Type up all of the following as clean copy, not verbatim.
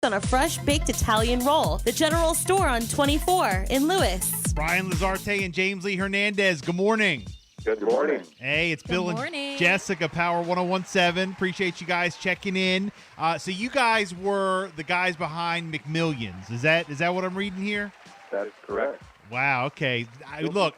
on a fresh-baked Italian roll. The General Store on 24 in Lewis. Brian Lazarte and James Lee Hernandez, good morning. Good morning. Hey, it's Bill and Jessica, Power 101.7. Appreciate you guys checking in. So you guys were the guys behind McMillions. Is that what I'm reading here? That is correct. Wow, okay. Look.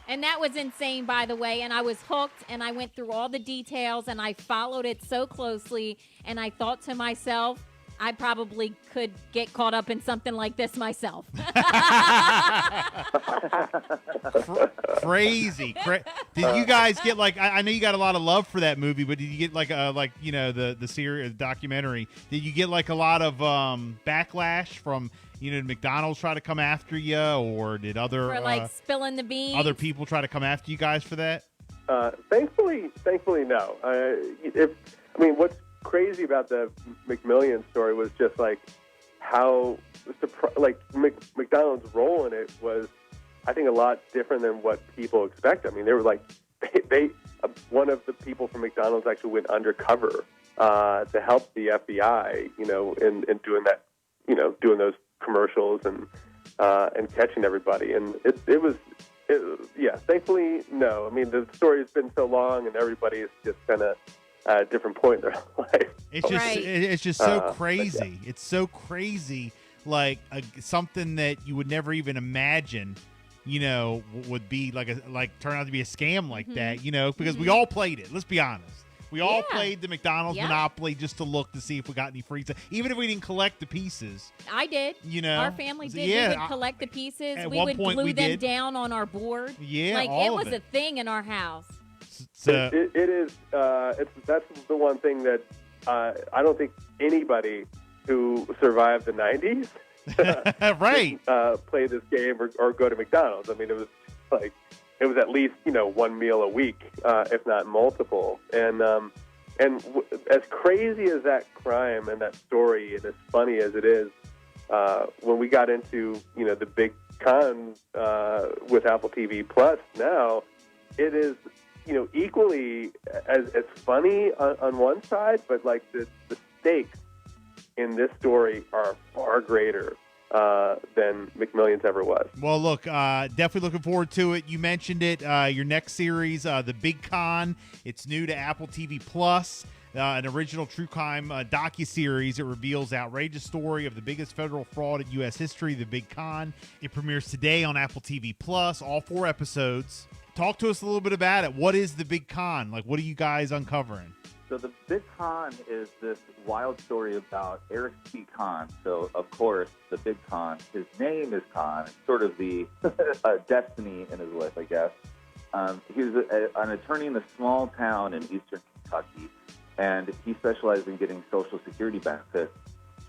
And that was insane, by the way, and I was hooked, and I went through all the details, and I followed it so closely, and I thought to myself, I probably could get caught up in something like this myself. Crazy. Did you guys get I know you got a lot of love for that movie, but did you get the series, documentary? Did you get a lot of backlash from did McDonald's try to come after you, or did other for spilling the beans? Other people try to come after you guys for that? Thankfully, no. What's crazy about the McMillions story was just how McDonald's role in it was, I think, a lot different than what people expect. I mean, they were one of the people from McDonald's actually went undercover to help the FBI, in doing that, doing those commercials and catching everybody. And it was, thankfully, no. I mean, the story has been so long, and everybody is just kind of at a different point in their life. It's just so crazy. Yeah. It's so crazy, something that you would never even imagine, would be turn out to be a scam like that, because we all played it. Let's be honest. We all played the McDonald's Monopoly just to look to see if we got any free stuff, even if we didn't collect the pieces. I did. Our family did. Yeah, we would collect the pieces. We would glue them down on our board. Yeah, it was a thing in our house. It is. That's the one thing that I don't think anybody who survived the 90s play this game or go to McDonald's. I mean, it was at least one meal a week, if not multiple. And as crazy as that crime and that story, and as funny as it is, when we got into the big con with Apple TV Plus, now it is equally as funny on one side, but the stakes in this story are far greater than McMillions ever was. Well, look, definitely looking forward to it. You mentioned it, your next series, The Big Con. It's new to Apple TV Plus. An original true crime docuseries. It reveals the outrageous story of the biggest federal fraud in U.S. history, The Big Con. It premieres today on Apple TV Plus, all 4 episodes. Talk to us a little bit about it. What is The Big Con? What are you guys uncovering? So The Big Con is this wild story about Eric C. Con. So, of course, The Big Con, his name is Con. It's sort of the destiny in his life, I guess. He was an attorney in a small town in eastern Kentucky, and he specialized in getting Social Security benefits.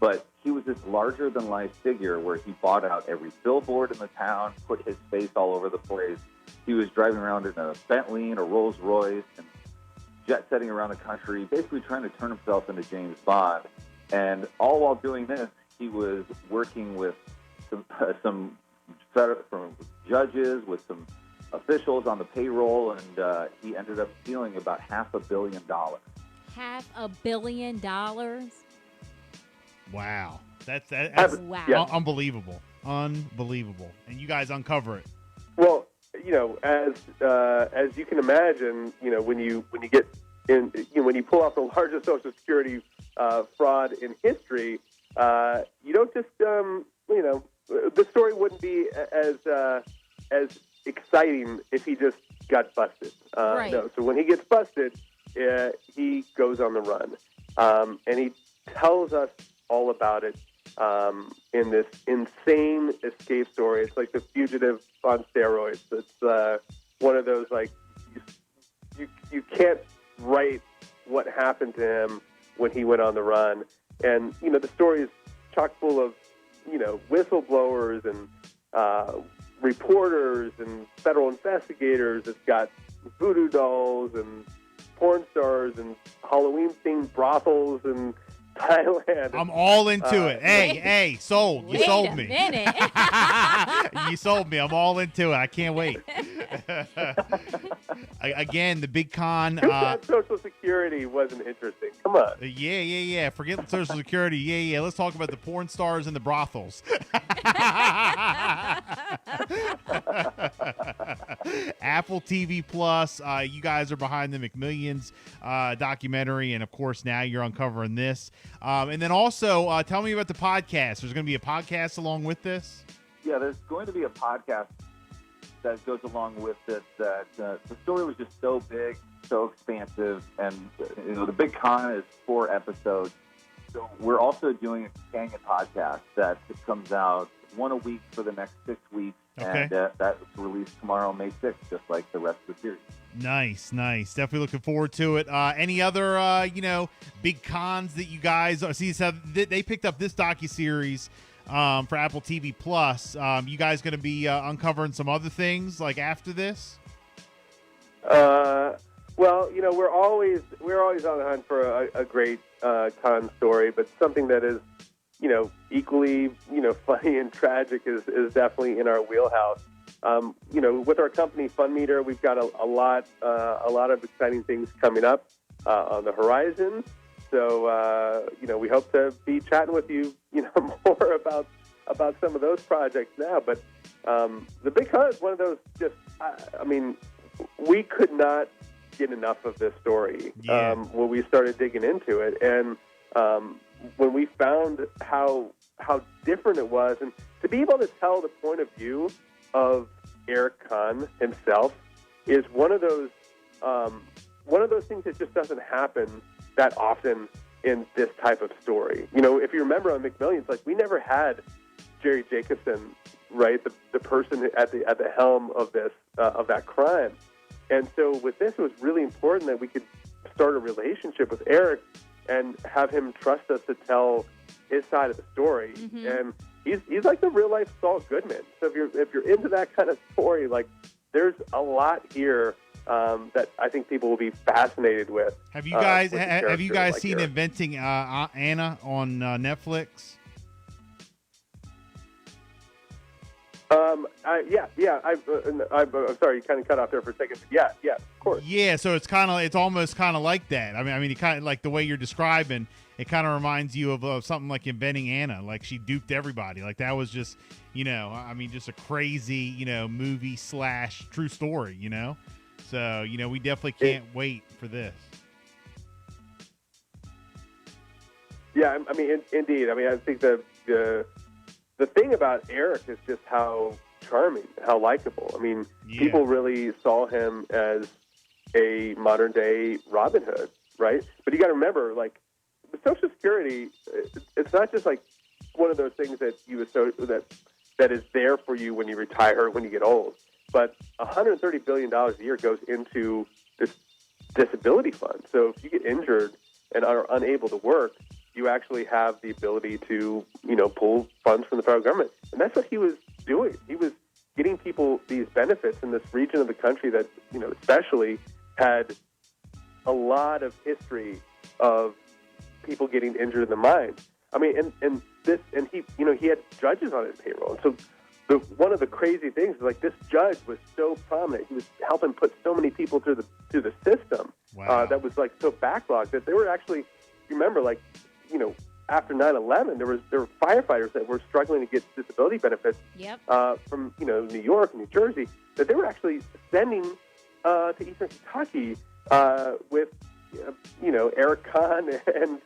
But he was this larger-than-life figure where he bought out every billboard in the town, put his face all over the place. He was driving around in a Bentley and a Rolls Royce and jet-setting around the country, basically trying to turn himself into James Bond. And all while doing this, he was working with some judges, with some officials on the payroll, and he ended up stealing about $500 million. $500 million? Wow. That's wow. Unbelievable. Unbelievable. And you guys uncover it. Well, as you can imagine, when you get in, when you pull off the largest Social Security fraud in history, you don't just, the story wouldn't be as exciting if he just got busted. Right. No, so when he gets busted, he goes on the run, and he tells us all about it. In this insane escape story. It's like The Fugitive on steroids. It's one of those, you can't write what happened to him when he went on the run. And, the story is chock full of, whistleblowers and reporters and federal investigators. It's got voodoo dolls and porn stars and Halloween-themed brothels and Thailand. I'm all into it. Hey, sold. You sold me. You sold me. I'm all into it. I can't wait. Again, the big con. Who said Social Security wasn't interesting? Come on. Yeah. Forget Social Security. Yeah. Let's talk about the porn stars and the brothels. Apple TV Plus. You guys are behind the McMillions documentary, and of course now you're uncovering this. And then also, tell me about the podcast. There's going to be a podcast along with this. Yeah, there's going to be a podcast that goes along with it. That the story was just so big, so expansive, and the Big Con is 4 episodes. So we're also doing a companion podcast that comes out 1 a week for the next 6 weeks, Okay. and that's released tomorrow, May 6th, just like the rest of the series. Nice. Definitely looking forward to it. Any other, big cons that you guys see? So they picked up this docuseries for Apple TV Plus. You guys going to be uncovering some other things like after this? Well, we're always on the hunt for a great con story, but something that is, equally, funny and tragic is definitely in our wheelhouse. With our company FunMeter, we've got a lot of exciting things coming up on the horizon. So, we hope to be chatting with you, more about some of those projects now. But the Big Con is one of those we could not get enough of this story when we started digging into it. And when we found how different it was, and to be able to tell the point of view of Eric Kahn himself is one of those things that just doesn't happen that often in this type of story. If you remember on McMillions, we never had Jerry Jacobson, right, the person at the helm of this of that crime. And so with this, it was really important that we could start a relationship with Eric and have him trust us to tell his side of the story. Mm-hmm. And he's like the real life Saul Goodman. So if you're into that kind of story, there's a lot here that I think people will be fascinated with. Have you guys with the have you character guys seen Eric. Inventing Anna on Netflix? I'm sorry, you kind of cut off there for a second. Yeah, of course. Yeah, so it's almost kind of like that. I mean, it kind of like the way you're describing. It kind of reminds you of something like Inventing Anna. Like she duped everybody. Like that was just, just a crazy, movie / true story. So we definitely can't wait for this. Yeah, indeed. I think the thing about Eric is just how charming, how likable. People really saw him as a modern day Robin Hood, right? But you got to remember, with Social Security, it's not just one of those things that that is there for you when you retire, when you get old. But $130 billion a year goes into this disability fund. So if you get injured and are unable to work, you actually have the ability to, pull funds from the federal government. And that's what he was doing. He was getting people these benefits in this region of the country that, especially had a lot of history of people getting injured in the mine. He had judges on his payroll. So one of the crazy things is this judge was so prominent. He was helping put so many people through the system. Wow. That was so backlogged that they were actually, remember, after 9/11, there were firefighters that were struggling to get disability benefits from New York and New Jersey that they were actually sending to Eastern Kentucky with Eric Kahn and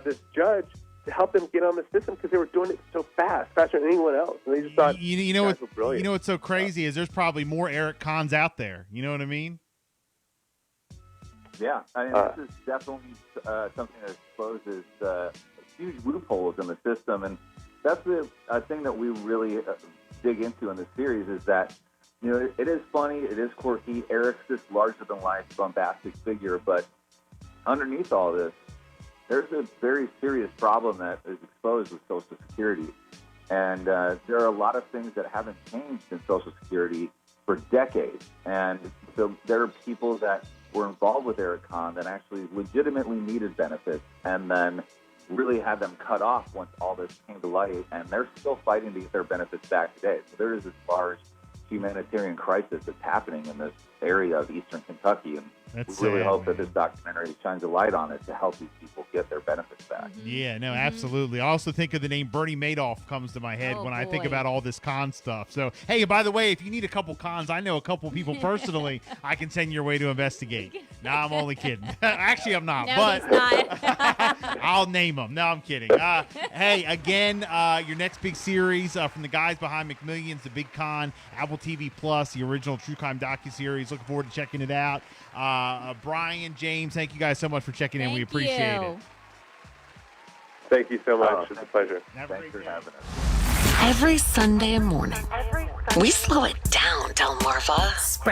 this judge to help them get on the system because they were doing it so fast, faster than anyone else. And they just thought, guys were brilliant. What's so crazy is there's probably more Eric Kahns out there. You know what I mean? Yeah, this is definitely something that exposes huge loopholes in the system, and that's the thing that we really dig into in the series is that, it is funny, it is quirky. Eric's this larger-than-life, bombastic figure, but underneath all this, there's a very serious problem that is exposed with Social Security, and there are a lot of things that haven't changed in Social Security for decades, and so there are people that were involved with Eric Kahn that actually legitimately needed benefits and then really had them cut off once all this came to light, and they're still fighting to get their benefits back today. So there is this large humanitarian crisis that's happening in this area of eastern Kentucky, and That's we really sad, hope that man. this documentary shines a light on it to help these people get their benefits back. Yeah, no, absolutely. I also think of the name Bernie Madoff comes to my head Oh, when I think boy. about all this con stuff. So, hey, by the way, if you need a couple cons, I know a couple people personally I can send your way to investigate. Nah, I'm only kidding. Actually, I'm not. No, but he's not. I'll name them. No, I'm kidding. Hey, again, your next big series from the guys behind McMillions, The Big Con, Apple TV Plus, the original True Crime docuseries. Looking forward to checking it out. Brian, James, thank you guys so much for checking in. We Thank appreciate you. it. Thank you so much. Oh, It's a pleasure. Have a Thanks great for day. having us. Every Sunday morning, we slow it down, Delmarva.